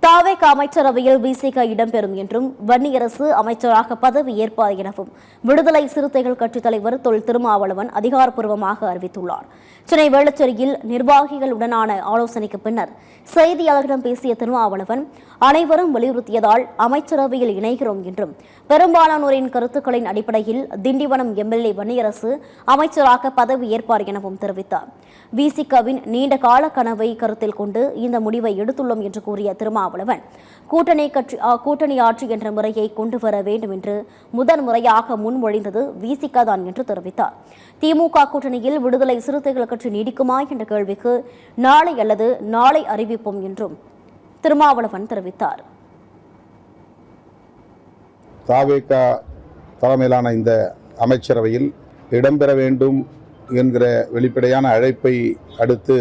தாவேக அமைச்சரவையில் விசிக இடம்பெறும் என்றும் வன்னியரசு அமைச்சராக பதவி ஏற்பார் எனவும் விடுதலை சிறுத்தைகள் கட்சித் தலைவர் தொல் திருமாவளவன் அதிகாரப்பூர்வமாக அறிவித்துள்ளார். சென்னை வேளச்சேரியில் நிர்வாகிகளுடனான ஆலோசனைக்கு பின்னர் செய்தியாளர்களிடம் பேசிய திருமாவளவன், அனைவரும் வலியுறுத்தியதால் அமைச்சரவையில் இணைகிறோம் என்றும் பெரும்பாலானோரின் கருத்துக்களின் அடிப்படையில் திண்டிவனம் எம்எல்ஏ வன்னியரசு அமைச்சராக பதவி ஏற்பார் எனவும் தெரிவித்தார். விசிகவின் நீண்ட கால கனவை கருத்தில் கொண்டு இந்த முடிவை எடுத்துள்ளோம் என்று கூறிய திருமாவளவன், கூட்டணி ஆட்சி என்ற முறையை கொண்டு வர வேண்டும் என்று முதன்முறையாக முன்மொழிந்தது விசிக தான் என்று தெரிவித்தார். திமுக கூட்டணியில் விடுதலை சிறுத்தைகள் கட்சி நீடிக்குமா என்ற கேள்விக்கு நாளை அல்லது நாளை அறிவிப்போம் என்றும் திருமாவளவன் தெரிவித்தார். தாவேக தலைமையிலான இந்த அமைச்சரவையில் இடம்பெற வேண்டும் என்கிற வெளிப்படையான அழைப்பை அடுத்து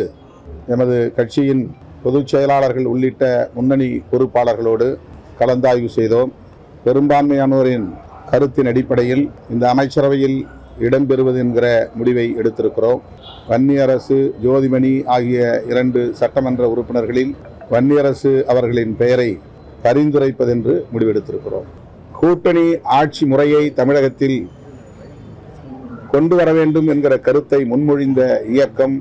எமது கட்சியின் பொதுச் செயலாளர்கள் உள்ளிட்ட முன்னணி பொறுப்பாளர்களோடு கலந்தாய்வு செய்தோம். பெரும்பான்மையானோரின் கருத்தின் அடிப்படையில் இந்த அமைச்சரவையில் இடம்பெறுவது என்கிற முடிவை எடுத்திருக்கிறோம். வன்னியரசு, ஜோதிமணி ஆகிய 2 சட்டமன்ற உறுப்பினர்களில் வன்னியரசு அவர்களின் பெயரை பரிந்துரைப்பதென்று முடிவெடுத்திருக்கிறோம். கூட்டணி ஆட்சி முறையை தமிழகத்தில் கொண்டு வர வேண்டும் என்கிற கருத்தை முன்மொழிந்த இயக்கம்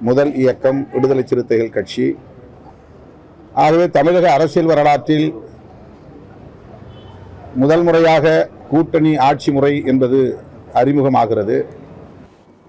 முதல் இயக்கம் விடுதலை சிறுத்தைகள் கட்சி. ஆகவே தமிழக அரசியல் வரலாற்றில் முதல் முறையாக கூட்டணி ஆட்சி முறை என்பது அறிமுகமாகிறது.